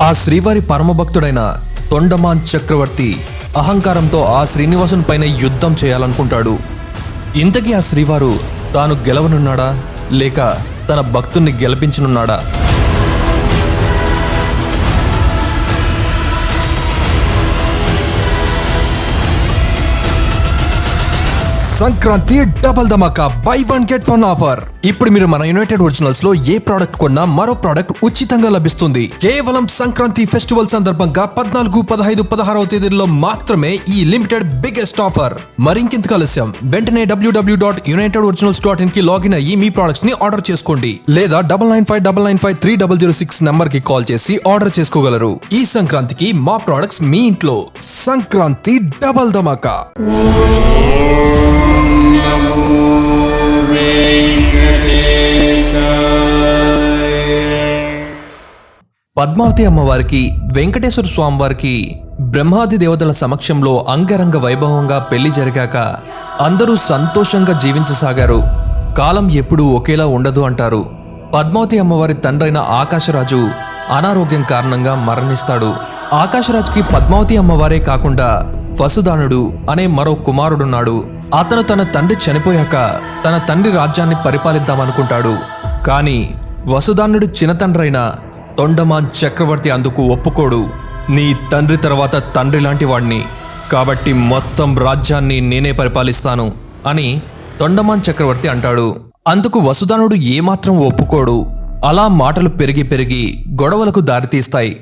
ఆ శ్రీవారి పరమభక్తుడైన తొండమాన్ చక్రవర్తి అహంకారంతో ఆ శ్రీనివాసుని పైన యుద్ధం చేయాలనుకుంటాడు. ఇంతకీ ఆ శ్రీవారు తాను గెలవనున్నాడా లేక తన భక్తుణ్ణి గెలిపించనున్నాడా? సంక్రాంతి డబల్ ధమాకా buy one get one offer. ఇప్పుడు మీరు మన యునైటెడ్ ఒరిజినల్స్ లో ఏ ప్రోడక్ట్ కొన్నా మరో ప్రోడక్ట్ ఉచితంగా లభిస్తుంది. కేవలం సంక్రాంతి ఫెస్టివల్ సందర్భంగా 14, 15, 16వ తేదీల్లో మాత్రమే ఈ లిమిటెడ్ బిగ్గెస్ట్ ఆఫర్. మరింకెందుకు ఆలస్యం, వెంటనే www.unitedoriginals.in కి లాగిన్ అయ్యి మీ ప్రొడక్ట్స్ ని ఆర్డర్ చేసుకోండి, లేదా 9959953006 నంబర్ కి కాల్ చేసి ఆర్డర్ చేసుకోగలరు. ఈ సంక్రాంతికి మా ప్రొడక్ట్స్ మీ ఇంట్లో. సంక్రాంతి డబల్ ధమాకా. పద్మావతి అమ్మవారికి, వెంకటేశ్వర స్వామి వారికి బ్రహ్మాది దేవతల సమక్షంలో అంగరంగ వైభవంగా పెళ్లి జరిగాక అందరూ సంతోషంగా జీవించసాగారు. కాలం ఎప్పుడూ ఒకేలా ఉండదు అంటారు. పద్మావతి అమ్మవారి తండ్రైన ఆకాశరాజు అనారోగ్యం కారణంగా మరణిస్తాడు. ఆకాశరాజుకి పద్మావతి అమ్మవారే కాకుండా వసుదానుడు అనే మరో కుమారుడున్నాడు. అతను తన తండ్రి చనిపోయాక తన తండ్రి రాజ్యాన్ని పరిపాలిద్దామనుకుంటాడు. కానీ వసుదానుడు చిన్నతండ్రైన తొండమాన్ చక్రవర్తి అందుకు ఒప్పుకోడు. నీ తండ్రి తర్వాత తండ్రి లాంటి వాడిని, కాబట్టి మొత్తం రాజ్యాన్ని నేనే పరిపాలిస్తాను అని తొండమాన్ చక్రవర్తి అంటాడు. అందుకు వసుదానుడు ఏమాత్రం ఒప్పుకోడు. అలా మాటలు పెరిగి పెరిగి గొడవలకు దారితీస్తాయి.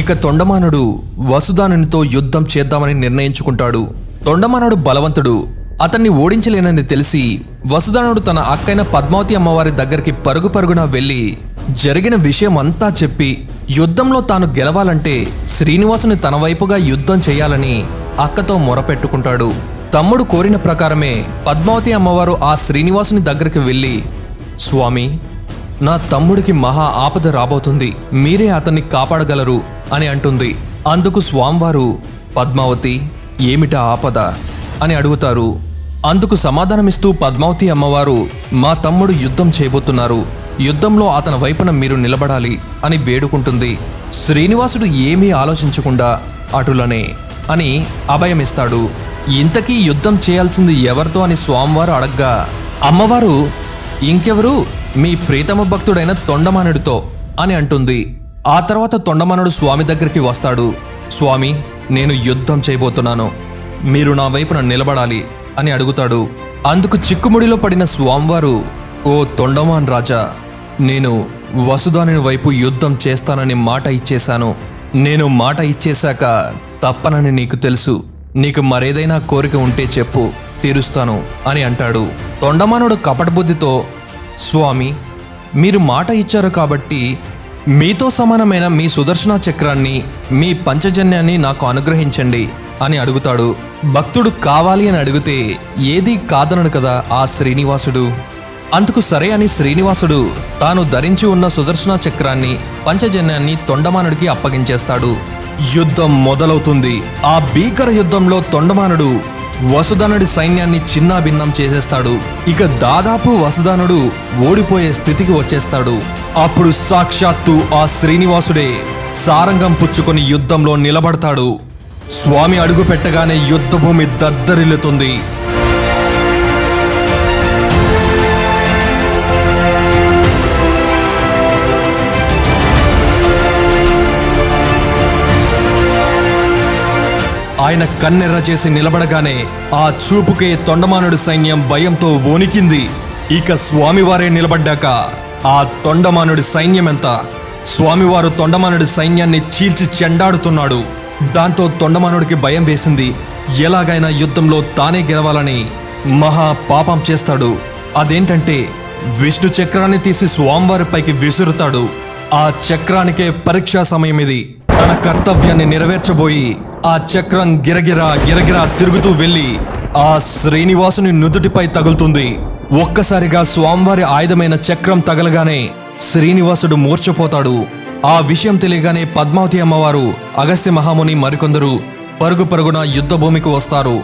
ఇక తొండమానుడు వసుదానునితో యుద్ధం చేద్దామని నిర్ణయించుకుంటాడు. తొండమానుడు బలవంతుడు. అతన్ని ఓడించలేనని తెలిసి వసుదానుడు తన అక్కైన పద్మావతి అమ్మవారి దగ్గరికి పరుగు పరుగున వెళ్ళి జరిగిన విషయం అంతా చెప్పి యుద్ధంలో తాను గెలవాలంటే శ్రీనివాసుని తన వైపుగా యుద్ధం చేయాలని అక్కతో మొరపెట్టుకుంటాడు. తమ్ముడు కోరిన ప్రకారమే పద్మావతి అమ్మవారు ఆ శ్రీనివాసుని దగ్గరికి వెళ్ళి, స్వామి, నా తమ్ముడికి మహా ఆపద రాబోతుంది, మీరే అతన్ని కాపాడగలరు అని అంటుంది. అందుకు స్వామివారు, పద్మావతి, ఏమిటా ఆపద అని అడుగుతారు. అందుకు సమాధానమిస్తూ పద్మావతి అమ్మవారు, మా తమ్ముడు యుద్ధం చేయబోతున్నారు, యుద్ధంలో అతని వైపున మీరు నిలబడాలి అని వేడుకుంటుంది. శ్రీనివాసుడు ఏమీ ఆలోచించకుండా అటులనే అని అభయమిస్తాడు. ఇంతకీ యుద్ధం చేయాల్సింది ఎవరితో అని స్వామివారు అడగ్గా అమ్మవారు, ఇంకెవరు, మీ ప్రీతమ భక్తుడైన తొండమానుడితో అని అంటుంది. ఆ తర్వాత తొండమానుడు స్వామి దగ్గరికి వస్తాడు. స్వామి, నేను యుద్ధం చేయబోతున్నాను, మీరు నా వైపున నిలబడాలి అని అడుగుతాడు. అందుకు చిక్కుముడిలో పడిన స్వామివారు, ఓ తొండమాన్ రాజా, నేను వసుదానుని వైపు యుద్ధం చేస్తానని మాట ఇచ్చేశాను. నేను మాట ఇచ్చేశాక తప్పనని నీకు తెలుసు. నీకు మరేదైనా కోరిక ఉంటే చెప్పు, తీరుస్తాను అని అంటాడు. తొండమానుడు కపటబుద్ధితో, స్వామి, మీరు మాట ఇచ్చారు కాబట్టి మీతో సమానమైన మీ సుదర్శన చక్రాన్ని, మీ పంచజన్యాన్ని నాకు అనుగ్రహించండి అని అడుగుతాడు. భక్తుడు కావాలి అని అడిగితే ఏదీ కాదనడు కదా ఆ శ్రీనివాసుడు. అందుకు సరే అని శ్రీనివాసుడు తాను ధరించి ఉన్న సుదర్శన చక్రాన్ని, పంచజన్యాన్ని తొండమానుడికి అప్పగించేస్తాడు. యుద్ధం మొదలవుతుంది. ఆ భీకర యుద్ధంలో తొండమానుడు వసుదానుడి సైన్యాన్ని చిన్నాభిన్నం చేసేస్తాడు. ఇక దాదాపు వసుదానుడు ఓడిపోయే స్థితికి వచ్చేస్తాడు. అప్పుడు సాక్షాత్తు ఆ శ్రీనివాసుడే సారంగం పుచ్చుకొని యుద్ధంలో నిలబడతాడు. స్వామి అడుగు పెట్టగానే యుద్ధభూమి దద్దరిల్లుతుంది. ఆయన కన్నెర్ర చేసి నిలబడగానే ఆ చూపుకే తొండమానుడి సైన్యం భయంతో వణికింది. ఇక స్వామివారే నిలబడ్డాక ఆ తొండమానుడి సైన్యమెంత? స్వామివారు తొండమానుడి సైన్యాన్ని చీల్చి చెండాడుతున్నాడు. దాంతో తొండమానుడికి భయం వేసింది. ఎలాగైనా యుద్ధంలో తానే గెలవాలని మహా పాపం చేస్తాడు. అదేంటంటే విష్ణు చక్రాన్ని తీసి స్వామివారిపైకి విసురుతాడు. ఆ చక్రానికే పరీక్షా సమయం ఇది. తన కర్తవ్యాన్ని నెరవేర్చబోయి ఆ చక్రం గిరగిరా గిరగిరా తిరుగుతూ వెళ్ళి ఆ శ్రీనివాసుని నుదుటిపై తగులుతుంది. ఒక్కసారిగా స్వామివారి ఆయుధమైన చక్రం తగలగానే శ్రీనివాసుడు మూర్ఛపోతాడు. ఆ విషయం తెలియగానే పద్మావతి అమ్మవారు, అగస్త్య మహాముని మరికొందరు పరుగు పరుగున యుద్ధభూమికి వస్తారు.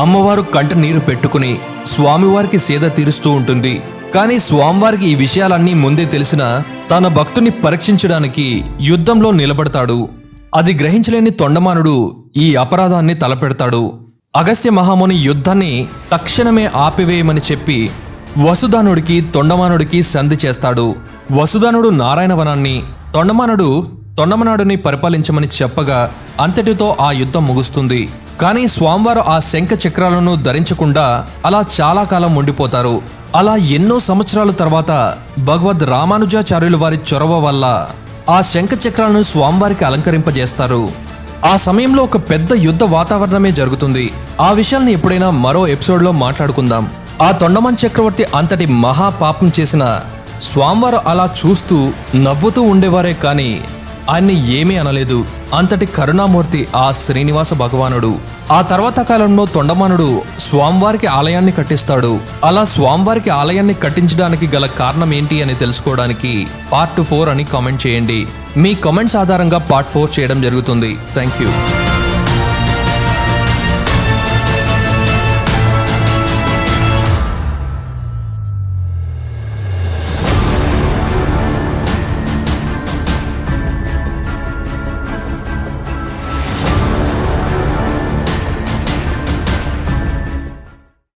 అమ్మవారు కంట నీరు పెట్టుకుని స్వామివారికి సేద తీరుస్తూ ఉంటుంది. కానీ స్వామివారికి ఈ విషయాలన్నీ ముందే తెలిసినా తన భక్తుని పరీక్షించడానికి యుద్ధంలో నిలబడతాడు. అది గ్రహించలేని తొండమానుడు ఈ అపరాధాన్ని తలపెడతాడు. అగస్త్య మహాముని యుద్ధాన్ని తక్షణమే ఆపివేయమని చెప్పి వసుదానుడికి తొండమానుడికి సంధి చేస్తాడు. వసుదానుడు నారాయణవనాన్ని, తొండమానుడిని పరిపాలించమని చెప్పగా అంతటితో ఆ యుద్ధం ముగుస్తుంది. కానీ స్వామివారు ఆ శంఖ చక్రాలను ధరించకుండా అలా చాలా కాలం ఉండిపోతారు. అలా ఎన్నో సంవత్సరాల తర్వాత భగవద్ రామానుజాచార్యుల వారి చొరవ వల్ల ఆ శంఖ చక్రాలను స్వామివారికి అలంకరింపజేస్తారు. ఆ సమయంలో ఒక పెద్ద యుద్ధ వాతావరణమే జరుగుతుంది. ఆ విషయాల్ని ఎప్పుడైనా మరో ఎపిసోడ్లో మాట్లాడుకుందాం. ఆ తొండమాన్ చక్రవర్తి అంతటి మహాపాపం చేసిన స్వామివారు అలా చూస్తూ నవ్వుతూ ఉండేవారే కానీ ఆయన్ని ఏమీ అనలేదు. అంతటి కరుణామూర్తి ఆ శ్రీనివాస భగవానుడు. ఆ తర్వాత కాలంలో తొండమానుడు స్వామివారికి ఆలయాన్ని కట్టిస్తాడు. అలా స్వామివారికి ఆలయాన్ని కట్టించడానికి గల కారణం ఏంటి అని తెలుసుకోవడానికి పార్ట్ 4 అని కామెంట్ చేయండి. మీ కామెంట్స్ ఆధారంగా పార్ట్ 4 చేయడం జరుగుతుంది. Thank you.